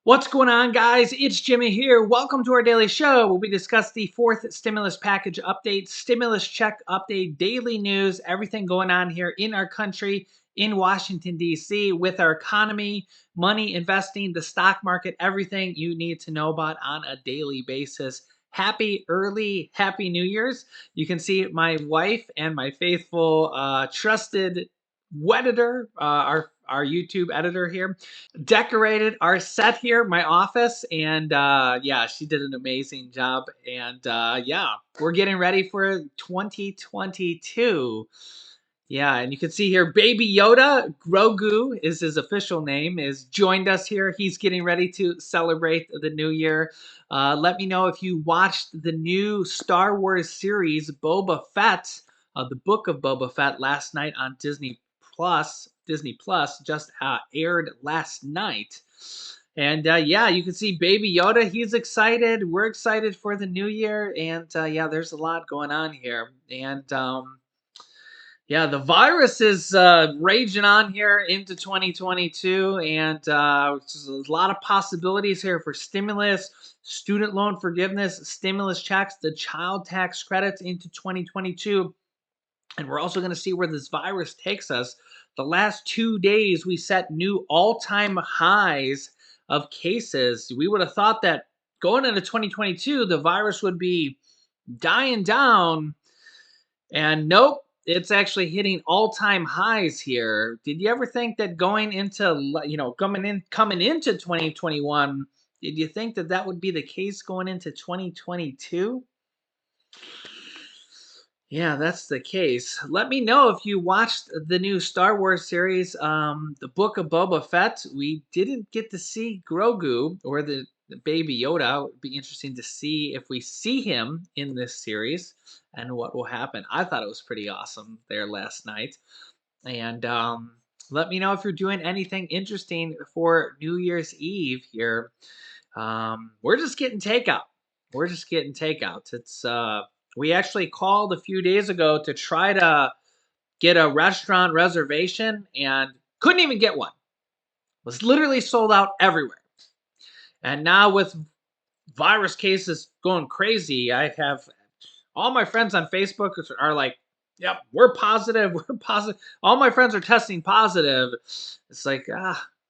What's going on, guys? It's Jimmy here. Welcome to our daily show where we discuss the fourth stimulus package update, stimulus check update, daily news, everything going on here in our country, in Washington, D.C., with our economy, money, investing, the stock market, everything you need to know about on a daily basis. Happy New Year's. You can see my wife and my faithful, trusted Wedditor, our YouTube editor here, decorated our set here, my office, and yeah, she did an amazing job. And yeah, we're getting ready for 2022. Yeah, and you can see here, Baby Yoda, Grogu is his official name, is joined us here. He's getting ready to celebrate the new year. Let me know if you watched the new Star Wars series, Boba Fett, the Book of Boba Fett, last night on Disney Plus. Disney Plus just aired last night. And yeah, you can see Baby Yoda. He's excited. We're excited for the new year. And yeah, there's a lot going on here. And yeah, the virus is raging on here into 2022, and there's a lot of possibilities here for stimulus, student loan forgiveness, stimulus checks, the child tax credits into 2022. And we're also going to see where this virus takes us. The last 2 days, we set new all-time highs of cases. We would have thought that going into 2022, the virus would be dying down, and nope, it's actually hitting all-time highs here. Did you ever think that going into, coming into 2021, did you think that that would be the case going into 2022? Yeah, that's the case. Let me know if you watched the new Star Wars series, The Book of Boba Fett. We didn't get to see Grogu or the Baby Yoda. It would be interesting to see if we see him in this series and what will happen. I thought it was pretty awesome there last night. And let me know if you're doing anything interesting for New Year's Eve here. We're just getting takeout. We're just getting takeout. It's we actually called a few days ago to try to get a restaurant reservation and couldn't even get one. It was literally sold out everywhere. And now with virus cases going crazy, I have all my friends on Facebook are like, "Yep, we're positive. We're positive." All my friends are testing positive. It's like,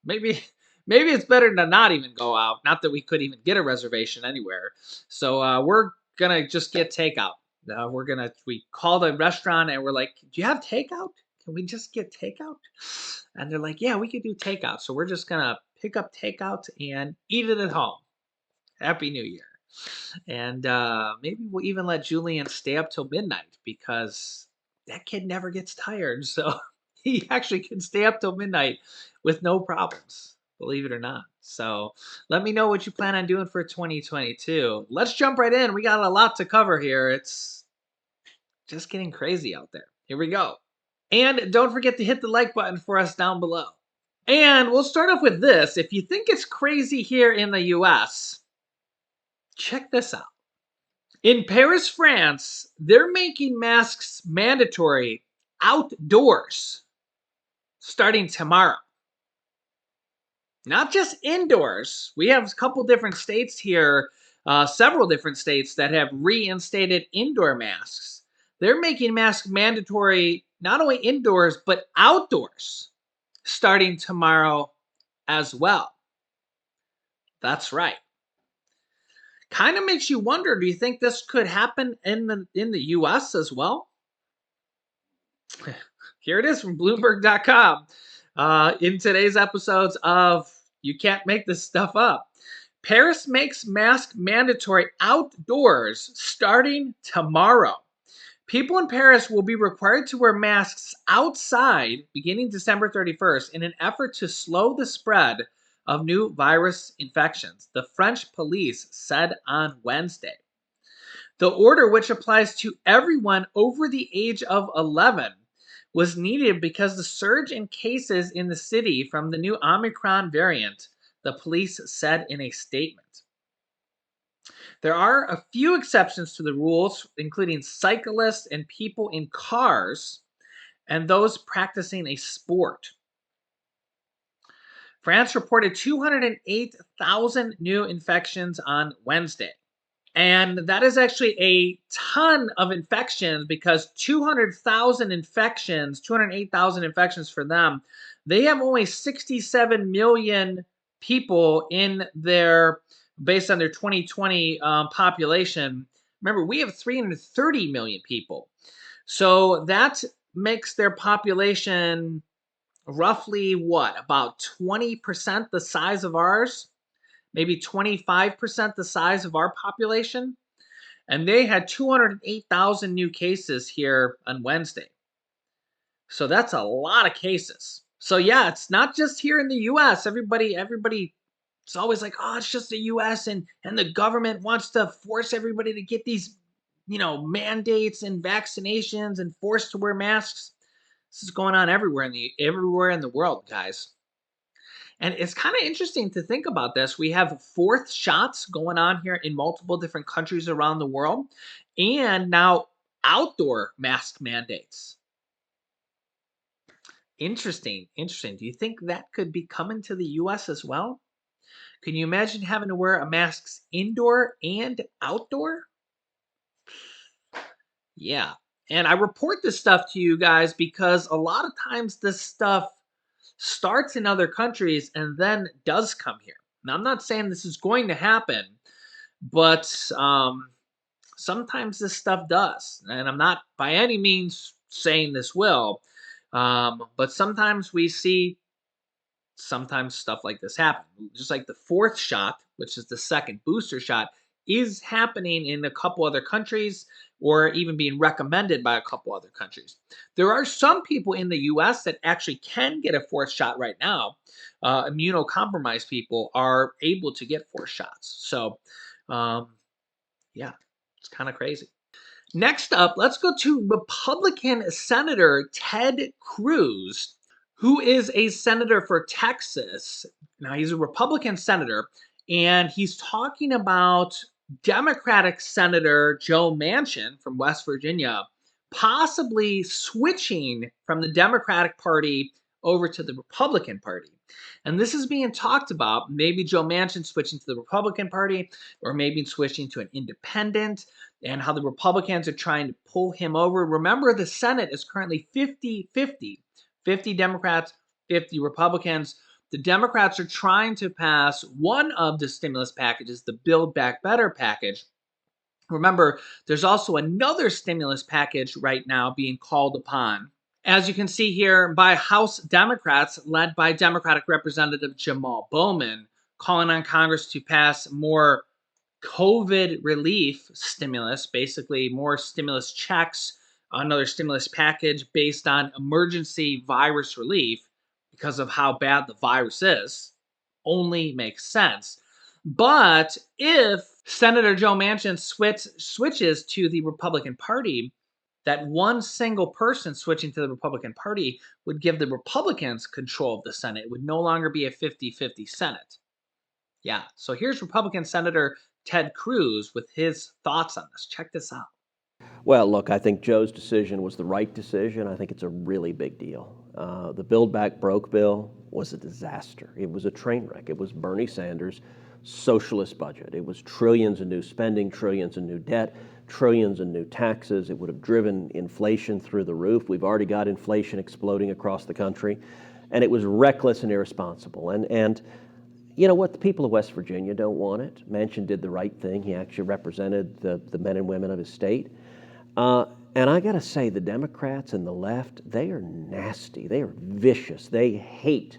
maybe it's better to not even go out. Not that we could even get a reservation anywhere. So we're gonna just get takeout. We called a restaurant and we're like, "Do you have takeout? Can we just get takeout?" And they're like, "Yeah, we could do takeout." So we're just gonna pick up takeout and eat it at home. Happy New Year. And maybe we'll even let Julian stay up till midnight because that kid never gets tired. So he actually can stay up till midnight with no problems, believe it or not. So let me know what you plan on doing for 2022. Let's jump right in. We got a lot to cover here. It's just getting crazy out there. Here we go. And don't forget to hit the like button for us down below. And we'll start off with this. If you think it's crazy here in the US, check this out. In Paris, France, they're making masks mandatory outdoors starting tomorrow. Not just indoors. We have a couple different states here, several different states that have reinstated indoor masks. They're making masks mandatory not only indoors, but outdoors starting tomorrow as well. That's right. Kind of makes you wonder, do you think this could happen in the US as well? Here it is from Bloomberg.com. In today's episodes of You Can't Make This Stuff Up, Paris makes mask mandatory outdoors starting tomorrow. People in Paris will be required to wear masks outside beginning December 31st in an effort to slow the spread of new virus infections, the French police said on Wednesday. The order, which applies to everyone over the age of 11, was needed because the surge in cases in the city from the new Omicron variant, the police said in a statement. There are a few exceptions to the rules, including cyclists and people in cars and those practicing a sport. France reported 208,000 new infections on Wednesday. And that is actually a ton of infections because 208,000 infections for them. They have only 67 million people in their, based on their 2020 population. Remember, we have 330 million people. So that makes their population roughly what? About 20% the size of ours? Maybe 25% the size of our population? And they had 208,000 new cases here on Wednesday. So that's a lot of cases. So yeah, it's not just here in the US. Everybody it's always like, "Oh, it's just the US and the government wants to force everybody to get these, mandates and vaccinations and forced to wear masks." This is going on everywhere in the world, guys. And it's kind of interesting to think about this. We have fourth shots going on here in multiple different countries around the world, and now outdoor mask mandates. Interesting, interesting. Do you think that could be coming to the US as well? Can you imagine having to wear a mask indoor and outdoor? Yeah. And I report this stuff to you guys because a lot of times this stuff starts in other countries and then does come here. Now, I'm not saying this is going to happen, but sometimes this stuff does. And I'm not by any means saying this will, but sometimes we see sometimes stuff like this happen. Just like the fourth shot, which is the second booster shot, is happening in a couple other countries or even being recommended by a couple other countries. There are some people in the US that actually can get a fourth shot right now. Immunocompromised people are able to get fourth shots. So, yeah, it's kind of crazy. Next up, let's go to Republican Senator Ted Cruz, who is a senator for Texas. Now, he's a Republican senator, and he's talking about Democratic Senator Joe Manchin from West Virginia possibly switching from the Democratic Party over to the Republican Party. And this is being talked about. Maybe Joe Manchin switching to the Republican Party, or maybe switching to an independent, and how the Republicans are trying to pull him over. Remember, the Senate is currently 50-50. 50 Democrats, 50 Republicans. The Democrats are trying to pass one of the stimulus packages, the Build Back Better package. Remember, there's also another stimulus package right now being called upon, as you can see here, by House Democrats led by Democratic Representative Jamal Bowman, calling on Congress to pass more COVID relief stimulus, basically more stimulus checks, another stimulus package based on emergency virus relief because of how bad the virus is. Only makes sense. But if Senator Joe Manchin switches to the Republican Party, that one single person switching to the Republican Party would give the Republicans control of the Senate. It would no longer be a 50-50 Senate. Yeah, so here's Republican Senator Ted Cruz with his thoughts on this. Check this out. Well, look, I think Joe's decision was the right decision. I think it's a really big deal. The Build Back Broke bill was a disaster. It was a train wreck. It was Bernie Sanders' socialist budget. It was trillions in new spending, trillions in new debt, trillions in new taxes. It would have driven inflation through the roof. We've already got inflation exploding across the country. And it was reckless and irresponsible. And you know what? The people of West Virginia don't want it. Manchin did the right thing. He actually represented the men and women of his state. And I got to say, the Democrats and the left, they are nasty. They are vicious. They hate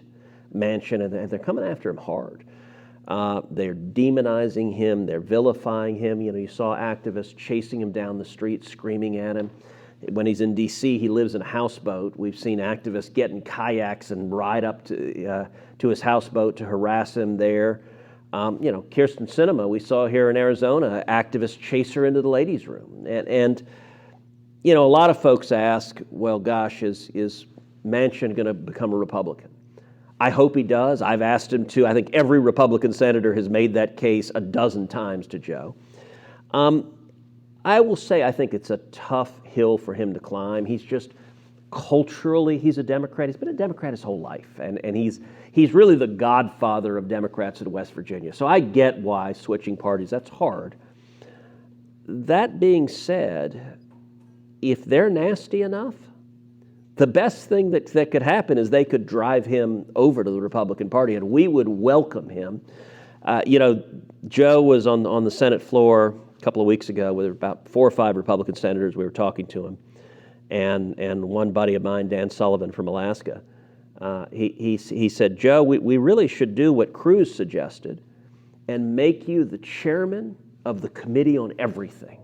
Manchin, and they're coming after him hard. They're demonizing him. They're vilifying him. You know, you saw activists chasing him down the street, screaming at him. When he's in D.C., he lives in a houseboat. We've seen activists get in kayaks and ride up to his houseboat to harass him there. Kyrsten Sinema, we saw here in Arizona, activists chase her into the ladies' room. And a lot of folks ask, well, gosh, is Manchin going to become a Republican? I hope he does. I've asked him to. I think every Republican senator has made that case a dozen times to Joe. I will say I think it's a tough hill for him to climb. He's just culturally, he's a Democrat. He's been a Democrat his whole life, and He's really the godfather of Democrats in West Virginia. So I get why switching parties, that's hard. That being said, if they're nasty enough, the best thing that could happen is they could drive him over to the Republican Party, and we would welcome him. Joe was on the Senate floor a couple of weeks ago with about 4 or 5 Republican senators. We were talking to him, and one buddy of mine, Dan Sullivan from Alaska, he said, Joe, we really should do what Cruz suggested and make you the chairman of the committee on everything.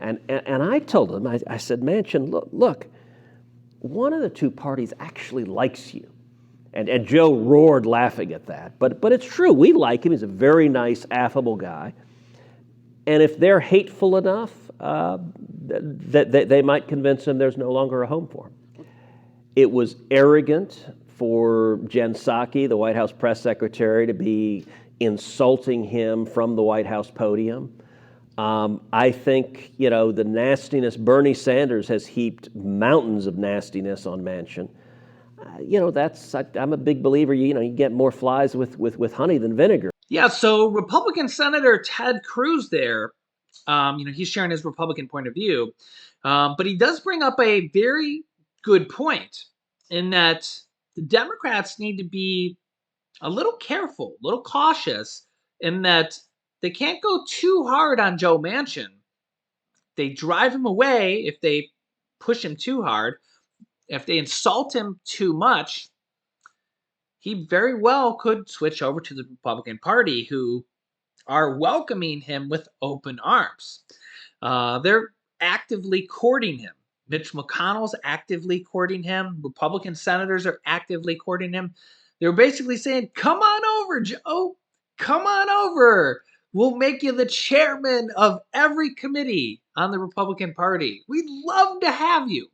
And I told him, I said, Manchin, look, one of the two parties actually likes you. And Joe roared laughing at that. But it's true. We like him. He's a very nice, affable guy. And if they're hateful enough, that they might convince him there's no longer a home for him. It was arrogant for Jen Psaki, the White House press secretary, to be insulting him from the White House podium. I think, the nastiness, Bernie Sanders has heaped mountains of nastiness on Manchin. I'm a big believer, you get more flies with honey than vinegar. Yeah, so Republican Senator Ted Cruz there, he's sharing his Republican point of view, but he does bring up a very good point in that the Democrats need to be a little careful, a little cautious in that they can't go too hard on Joe Manchin. They drive him away if they push him too hard. If they insult him too much, he very well could switch over to the Republican Party, who are welcoming him with open arms. They're actively courting him. Mitch McConnell's actively courting him. Republican senators are actively courting him. They're basically saying, come on over, Joe. Come on over. We'll make you the chairman of every committee on the Republican Party. We'd love to have you.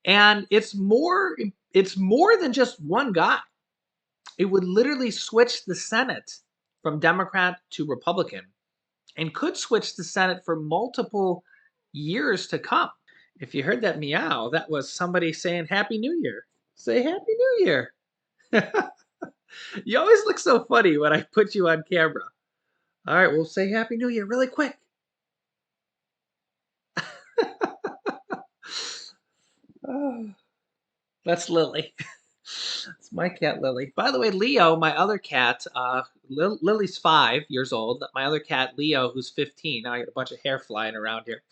And it's more than just one guy. It would literally switch the Senate from Democrat to Republican and could switch the Senate for multiple years to come. If you heard that meow, that was somebody saying Happy New Year. Say Happy New Year. You always look so funny when I put you on camera. All right, we'll say Happy New Year really quick. Oh, that's Lily. It's my cat, Lily. By the way, Leo, my other cat, Lily's 5 years old. My other cat, Leo, who's 15. Now I got a bunch of hair flying around here.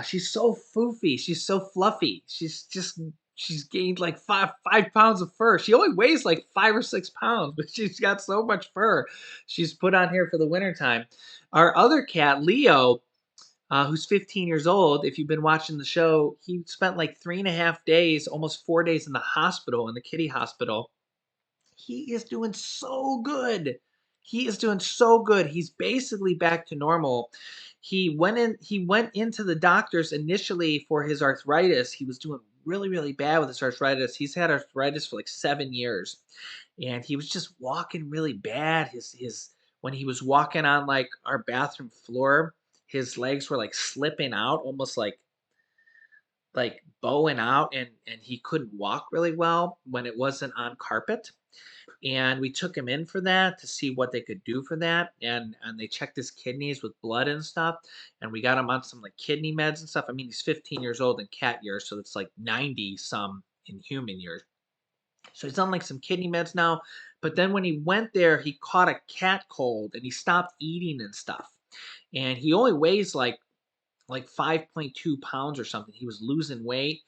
She's so foofy. She's so fluffy. She's gained like five pounds of fur. She only weighs like 5 or 6 pounds, but she's got so much fur she's put on here for the wintertime. Our other cat, Leo, who's 15 years old. If you've been watching the show, he spent like 3.5 days, almost 4 days in the hospital, in the kitty hospital. He is doing so good. He is doing so good. He's basically back to normal. He went into the doctors initially for his arthritis. He was doing really, really bad with his arthritis. He's had arthritis for like 7 years. And he was just walking really bad. His when he was walking on like our bathroom floor, his legs were like slipping out, almost like bowing out, and he couldn't walk really well when it wasn't on carpet. And we took him in for that to see what they could do for that, and they checked his kidneys with blood and stuff, and we got him on some like kidney meds and stuff. I mean, he's 15 years old in cat years, so it's like 90 some in human years. So he's on like some kidney meds now. But then when he went there, he caught a cat cold and he stopped eating and stuff. And he only weighs like 5.2 pounds or something. He was losing weight,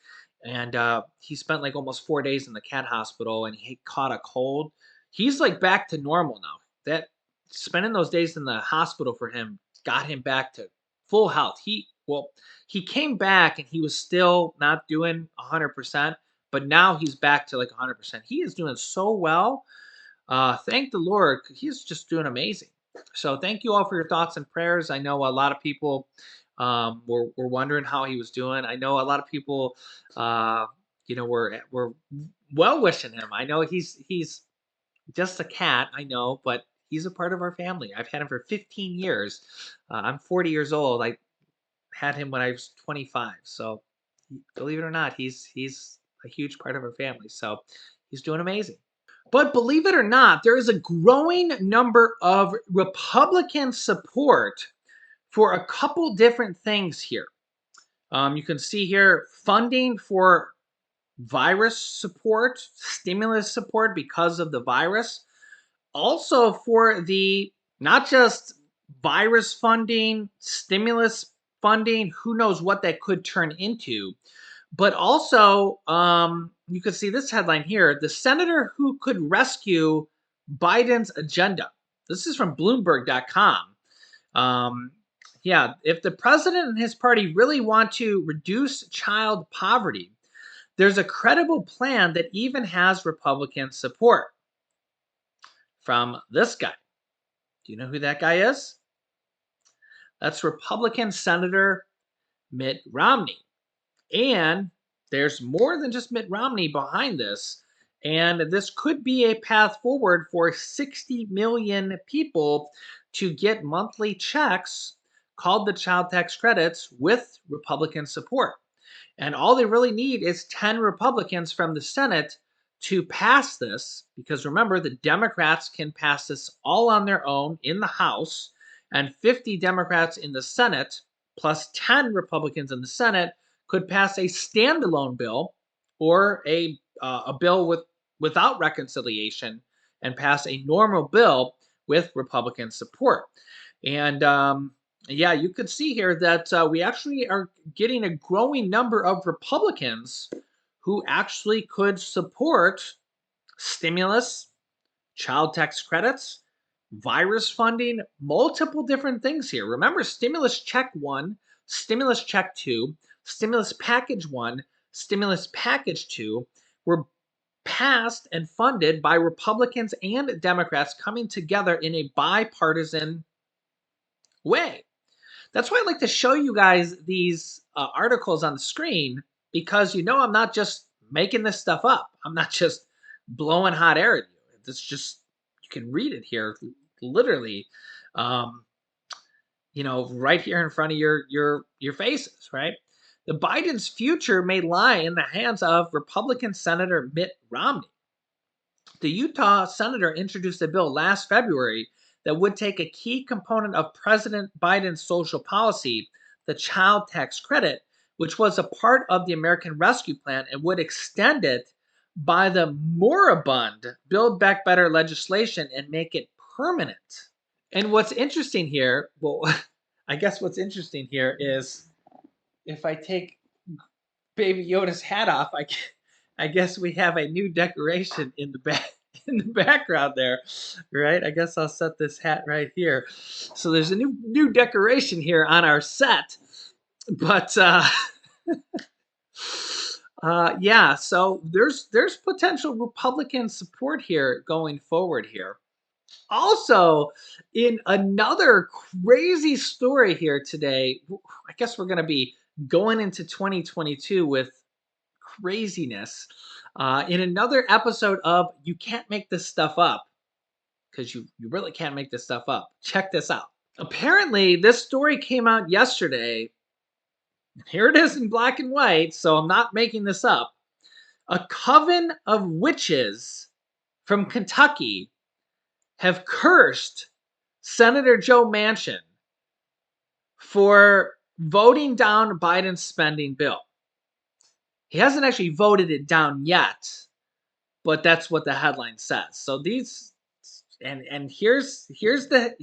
and he spent like almost 4 days in the cat hospital, and he caught a cold. He's like back to normal now. That spending those days in the hospital for him got him back to full health. He came back and he was still not doing 100%, but now he's back to like 100%. He is doing so well. Thank the Lord. He's just doing amazing. So thank you all for your thoughts and prayers. I know a lot of people were wondering how he was doing. I know a lot of people, were well wishing him. I know he's just a cat. I know, but he's a part of our family. I've had him for 15 years. I'm 40 years old. I had him when I was 25. So believe it or not, he's a huge part of our family. So he's doing amazing. But believe it or not, there is a growing number of Republican support for a couple different things here. You can see here funding for virus support, stimulus support because of the virus. Also for the not just virus funding, stimulus funding, who knows what that could turn into, but also you can see this headline here: the senator who could rescue Biden's agenda. This is from Bloomberg.com. Um, yeah, if the president and his party really want to reduce child poverty, there's a credible plan that even has Republican support from this guy. Do you know who that guy is? That's Republican Senator Mitt Romney. And there's more than just Mitt Romney behind this. And this could be a path forward for 60 million people to get monthly checks called the child tax credits with Republican support. And all they really need is 10 Republicans from the Senate to pass this, because remember, the Democrats can pass this all on their own in the House, and 50 Democrats in the Senate, plus 10 Republicans in the Senate, could pass a standalone bill or a bill without reconciliation and pass a normal bill with Republican support. And yeah, you could see here that we actually are getting a growing number of Republicans who actually could support stimulus, child tax credits, virus funding, multiple different things here. Remember, stimulus check one, stimulus check two, stimulus package one, stimulus package two were passed and funded by Republicans and Democrats coming together in a bipartisan way. That's why I like to show you guys these articles on the screen, because I'm not just making this stuff up. I'm not just blowing hot air at you. It's just, you can read it here, literally, um, right here in front of your faces, right? The Biden's future may lie in the hands of Republican Senator Mitt Romney. The Utah senator introduced a bill last February that would take a key component of President Biden's social policy, the child tax credit, which was a part of the American Rescue Plan, and would extend it by the moribund Build Back Better legislation and make it permanent. And what's interesting here, well, I guess what's interesting here is if I take Baby Yoda's hat off, I guess we have a new decoration in the back in the background there, right? I guess I'll set this hat right here. So there's a new decoration here on our set, but yeah. So there's potential Republican support here going forward here. Also, in another crazy story here today, I guess we're going to be going into 2022 with craziness. In another episode of You Can't Make This Stuff Up, because you really can't make this stuff up. Check this out. Apparently, this story came out yesterday. Here it is in black and white, so I'm not making this up. A coven of witches from Kentucky have cursed Senator Joe Manchin for voting down Biden's spending bill. He hasn't actually voted it down yet, but that's what the headline says. So these, and here's what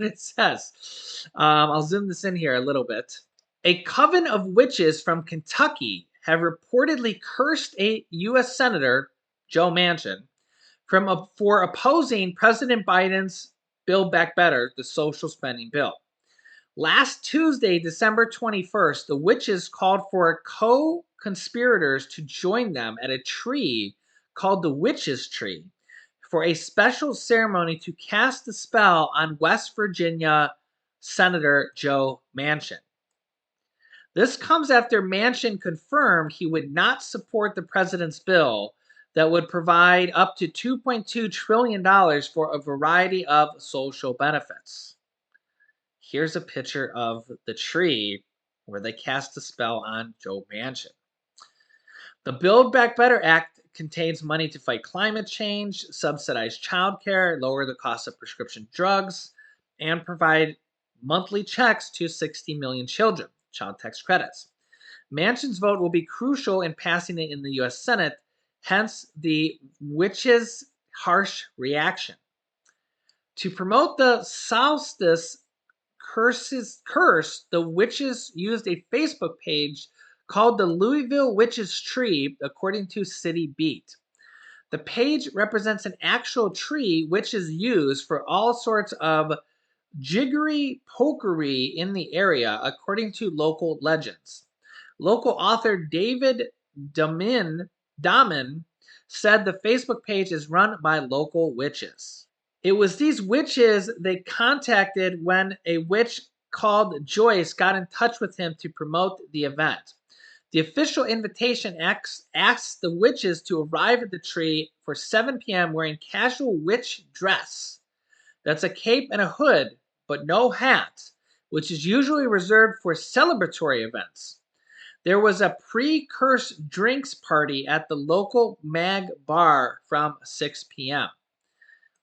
it says. I'll zoom this in here a little bit. A coven of witches from Kentucky have reportedly cursed a U.S. Senator, Joe Manchin, for opposing President Biden's Build Back Better, the social spending bill. Last Tuesday, December 21st, the witches called for co-conspirators to join them at a tree called the Witches' Tree for a special ceremony to cast a spell on West Virginia Senator Joe Manchin. This comes after Manchin confirmed he would not support the president's bill that would provide up to $2.2 trillion for a variety of social benefits. Here's a picture of the tree where they cast a spell on Joe Manchin. The Build Back Better Act contains money to fight climate change, subsidize childcare, lower the cost of prescription drugs, and provide monthly checks to 60 million children, child tax credits. Manchin's vote will be crucial in passing it in the US Senate, hence the witch's harsh reaction. To promote the solstice curse, the witches used a Facebook page called the Louisville Witches Tree, according to City Beat. The page represents an actual tree witches use for all sorts of jiggery pokery in the area, according to local legends. Local author David Damin said the Facebook page is run by local witches. It was these witches they contacted when a witch called Joyce got in touch with him to promote the event. The official invitation asks the witches to arrive at the tree for 7 p.m. wearing casual witch dress. That's a cape and a hood, but no hat, which is usually reserved for celebratory events. There was a pre-curse drinks party at the local mag bar from 6 p.m.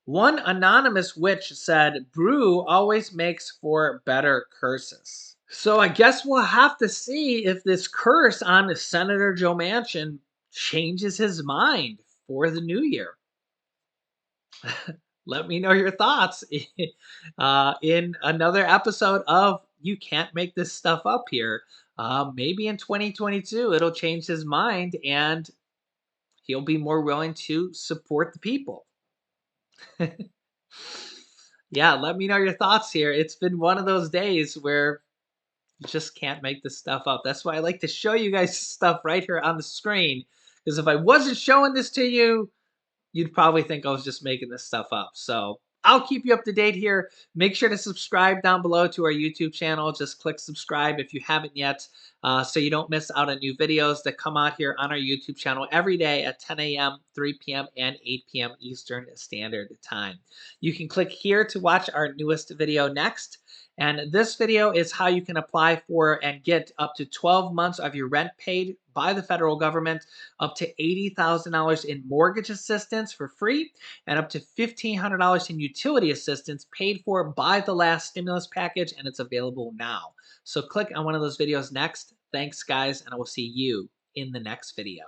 One anonymous witch said brew always makes for better curses. So I guess we'll have to see if this curse on Senator Joe Manchin changes his mind for the new year. Let me know your thoughts in another episode of You Can't Make This Stuff Up here. Maybe in 2022, it'll change his mind and he'll be more willing to support the people. Yeah, let me know your thoughts here. It's been one of those days where you just can't make this stuff up. That's why I like to show you guys stuff right here on the screen. Because if I wasn't showing this to you, you'd probably think I was just making this stuff up. So I'll keep you up to date here. Make sure to subscribe down below to our YouTube channel. Just click subscribe if you haven't yet, so you don't miss out on new videos that come out here on our YouTube channel every day at 10 a.m., 3 p.m., and 8 p.m. Eastern Standard Time. You can click here to watch our newest video next. And this video is how you can apply for and get up to 12 months of your rent paid by the federal government, up to $80,000 in mortgage assistance for free, and up to $1,500 in utility assistance paid for by the last stimulus package, and it's available now. So click on one of those videos next. Thanks, guys, and I will see you in the next video.